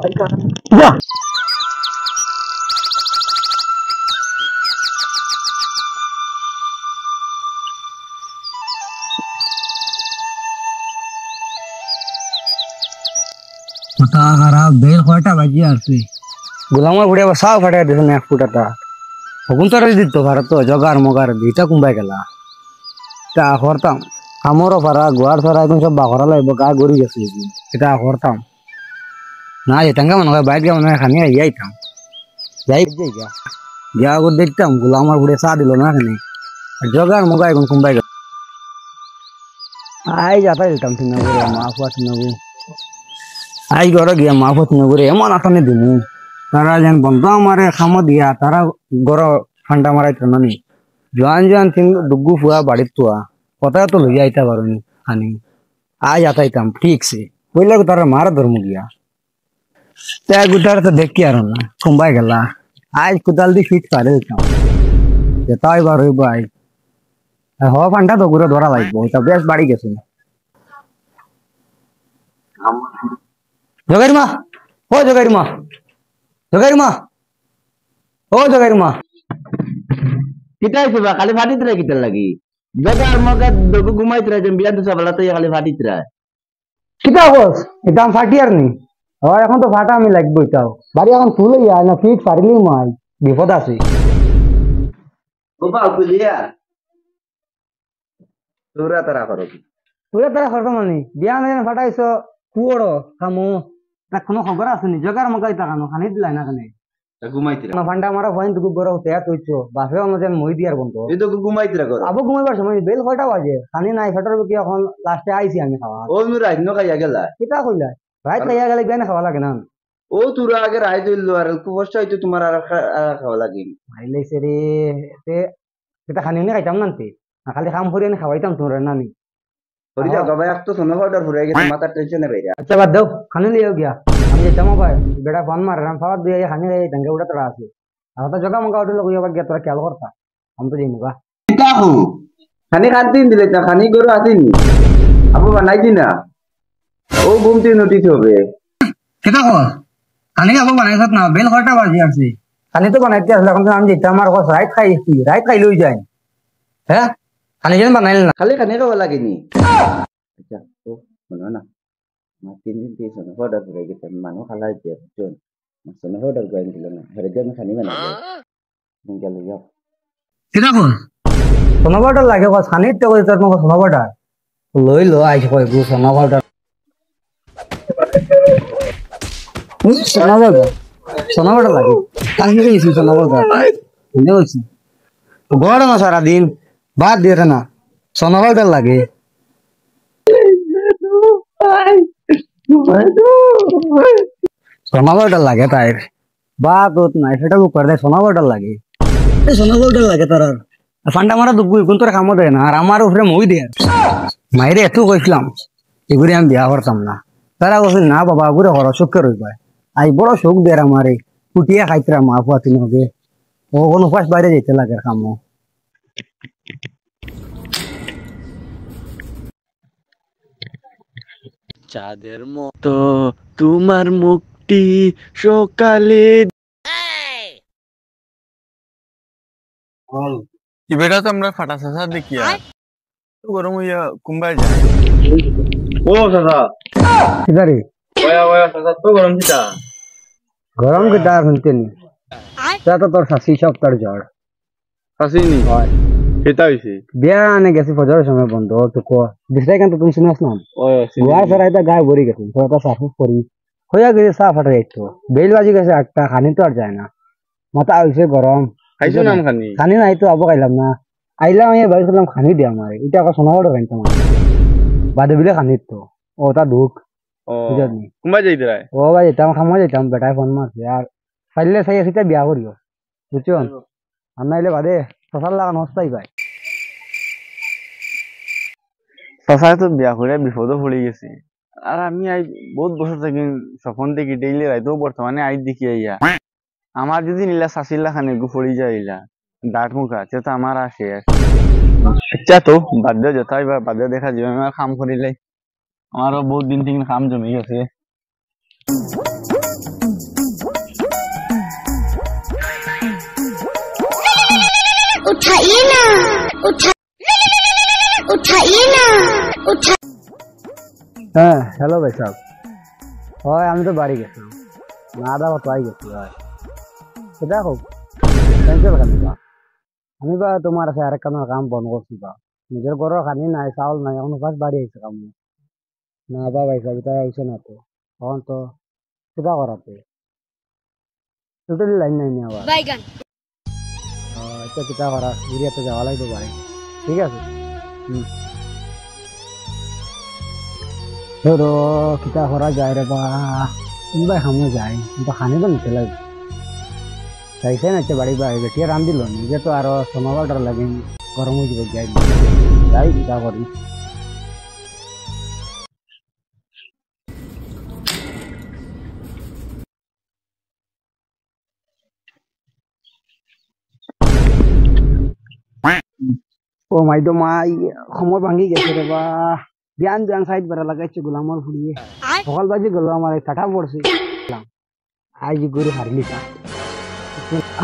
যা पता करा बेल खोटा बाजी आरती गुलामा बुढ़िया बसा फटे दिसन एक फुटाता हुकुम तो रही दितो भारत तो जगार मगार दीता कुंबाई गेला ता करताम हमरो फरा गुआर फरा एकदम सब बाखरा लाइबो का गोरी गेसी এটা করতাম না যেতাঙ্গা মনে হয় বাইরে মনে হয় খানি যাইতাম যাই যাইগা যা গো দেখতাম গুলামার বুড়ে চা দিল না খানি জগার মগা এখন কুম্বাই গেল আই যাতা দিতাম তিন করে মাফাত নগু আই ঘরে গিয়া মাফাত নগরে এমন আসানে দিমু তারা যেন বন্ধ আমারে খামো দিয়া তারা ঘর ঠান্ডা মারাই তো নানি জোয়ান জোয়ান তিন দুগু ফুয়া বাড়িত তোয়া কথা তো লই আইতা পারুনি খানি আই যাতাইতাম ঠিক সে কইলা তারা মারা ধর্ম গিয়া তে গুটার তো দেখি আর না কুম্বাই গেলা আজ কুদাল দি ফিট করে দিতাম যে তাই বার হইব আই হওয়া ফান্ডা তো ঘুরে ধরা লাগবো এটা বেশ বাড়ি গেছে জগাইর মা ও জগাইর মা জগাইর মা ও জগাইর মা কিতাই সুবা খালি ফাটিতরা কিতার লাগি জগার মগা দগু ঘুমাইতরা যে বিয়া দুসা বলা তো খালি ফাটিতরা কিতা বস এটা ফাটি আর নি আর এখন তো ফাটা আমি লাগবো এটাও বাড়ি এখন তুলে যায় না ফিট পারিলি মাই বিপদ আছে বাবা কুলিয়া তোরা তারা করো কি পুরো তারা খরচ মানে বিয়া না ফাটাইছো কুড়ো কামো না কোনো খবর আছে নি জগার মগাই তা কানো খানি দিলাই না কানে ঘুমাইতরা না ফান্ডা মারা ফাইন তুকু গরো তে তুইছো বাসে অনুযায়ী মই দিয়ার বন্ধ এই তো ঘুমাইতরা করো আবু ঘুমাইবার সময় বেল কয়টা বাজে খানি নাই ফাটার কি এখন লাস্টে আইছি আমি খাওয়া ও নুরা ইন্ন খাইয়া গেলা কিতা কইলা রাত খাইয়া গেলে বেন খাওয়া লাগে না ও তুরা আগে রাই দিল আর কু কষ্ট হইতো তোমার আর খাওয়া লাগি মাইলাইছে রে তে কিতা খানি নি খাইতাম নানতে খালি কাম করি আমি খাওয়াইতাম তোর নানি হরি যা গবাই এক তো সোনা পাউডার ফুরাই গেছে মাথার টেনশনে বাইরা আচ্ছা বাদ দাও খানি লিও গিয়া আমি যেতাম ভাই বেটা ফোন মার রাম ফাওয়া দিয়ে খানি রে দঙ্গে উড়া তোরা আছে আর তো জগা মগা উঠলো কইবা গিয়া তোরা খেয়াল করতা আমি তো যাইমুগা কিতা হু খানি খানতিন দিলে না খানি গরু আসেনি আপু বানাই দি না ও ঘুমতে নোটিস হবে কিতা কর খানি আবু বানাইছত না বেল কয়টা বাজি আছে খানি তো বানাইতে আসলে এখন আমি যেতাম আর কস রাইট খাই লই যাই হ্যাঁ খানি যেন বানাইল না খালি খানি খাওয়া লাগেনি আচ্ছা তো মনে না মা 3 দিন দিয়ে সোনা পাউডার ফুরাই গেছে মানুষ খালাই দিয়ে জন সোনা পাউডার গাইন দিল না হেরে যে আমি খানি বানাই তুমি গেল যাও কিতা কর সোনা পাউডার লাগে কস খানি তো কই তোর মক সোনা পাউডার লই লো আইছ কই গু সোনা পাউডার সোনা পাউডার লাগে খানি গেছি সোনা পাউডার বুঝতে বলছি গড় না সারা দিন বাদ দিয়ে না সোনা পাউডার লাগে সোনা পাউডার লাগে তাই বা তো নাই সেটা করে দেয় সোনা পাউডার লাগে সোনা পাউডার লাগে তার ফান্ডা মারা দুঃখ কোন তোর কামও দেয় না আর আমার উপরে মই দেয় মাইরে এত কইছিলাম এগুলি আমি বিয়া করতাম না তারা বলছিল না বাবা ঘুরে হর সুখে রইবা আই বড় সুখ দেয় আমারে কুটিয়া খাইতরা মা ফুয়াতি নগে ও কোনো উপাস বাইরে যেতে লাগে কামও চাঁদের মতো তোমার মুখটি সকালে কি বেটা তো আমরা ফাটা সাসা দেখি আর তো গরম হইয়া কুম্বাই যায় ও দাদা কিদারে ওয়া ওয়া দাদা তো গরম কিটা গরম কি ডাক হইতে নি তা তো তোর শাসি সব তার জ্বর আসিনি হয় এটা হইছে বিয়া আনে গেছি ফজরের সময় বন্ধ তো কো দিসরাই কান তো তুমি শুনাস না ও গুয়ার ফেরাইতে গায়ে ভরে গেছে তোরা সাফ করি হইয়া গেছে সাফ ফাটা যাইতো বেল বাজি গেছে একটা খানি তো আর যায় না মাথা হইছে গরম খাইছো নাম খানি খানি নাই তো আবো খাইলাম না আইলাম আমি বাইরে করলাম খানি দিয়া আমার এটা আবার শোনা বড় ভাই তোমার বাদে বিলে খানি তো ও তা দুঃখ ও বুঝলি কুম্বাই যাইতে রায় ও ভাই যেতাম খামা যেতাম বেটায় ফোন মারছে আর ফাইলে চাই সেটা বিয়া করিও বুঝছো আর নাইলে বাদে সসার লাগান হস্তাই ভাই সসায় তো বিয়া করে বিপদও পড়ে গেছে আর আমি আই বহুত বছর থেকে স্বপ্ন দেখি ডেইলি রাইতেও বর্তমানে আই দেখি আইয়া আমার যদি নীলা শাসিল্লা খানে গু পড়ি যাইলা দাঁত মুখ আছে তো আমার আসে আচ্ছা তো বাধ্য যথা এবার বাধ্য দেখা যাবে আমার কাম করিলে আমারও বহুত দিন থেকে কাম জমে গেছে उठाइए ना उठाइए ना হ্যাঁ হ্যালো ভাই সাহেব হয় আমি তো বাড়ি গেছিলাম না আদা পাই গেছি হয় সেটা হোক ক্যান্সেল খানি বা আমি বা তোমার আছে আরেক কাম বন্ধ করছি বা নিজের ঘরও খানি নাই চাউল নাই এখন ফার্স্ট বাড়ি আইছে কাম না বা ভাই সাহেব এটা আইছে না তো তখন তো সেটা করাতে টোটালি লাইন নাই নিয়ে আবার এটা কিতা করা এরিয়াতে যাওয়া লাগবে পারে ঠিক আছে ধরো কিতা করা যায় রে বা ভাই হামো যাই কিন্তু খানি তো নিতে লাগবে চাইছে না বাড়ি বা বেটিয়া রাম দিল নিজে তো আরো সোনাবাটার লাগে গরম হয়ে যাবে যাই যাই কিতা করি ও মাই তো মাই সময় ভাঙি গেছে রে বা ধ্যান ধ্যান সাইড বেড়া লাগাইছে গোলামর ফুড়িয়ে সকাল বাজে গেল আমার কাটা পড়ছে আজ গড়ে হারলি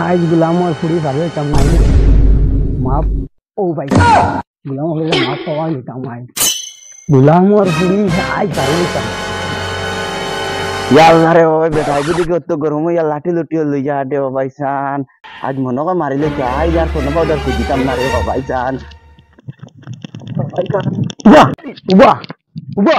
আজ গোলামর ফুড়ি ভাবে চামাই মাপ ও ভাই গোলাম হলে মাপ পাওয়া নিতাম আজ গোলামর ফুড়ি আজ ভাবে চাম ইয়াল্লা রে বাবা বেটা যদি কত গরম হইয়া লাঠি লুটিও লই যা দে বাবাই সান আজ মনে কর মারিলে কে আই যার কোনো পাউডার খুঁজিতাম না রে বাবাই সান উবা উবা উবা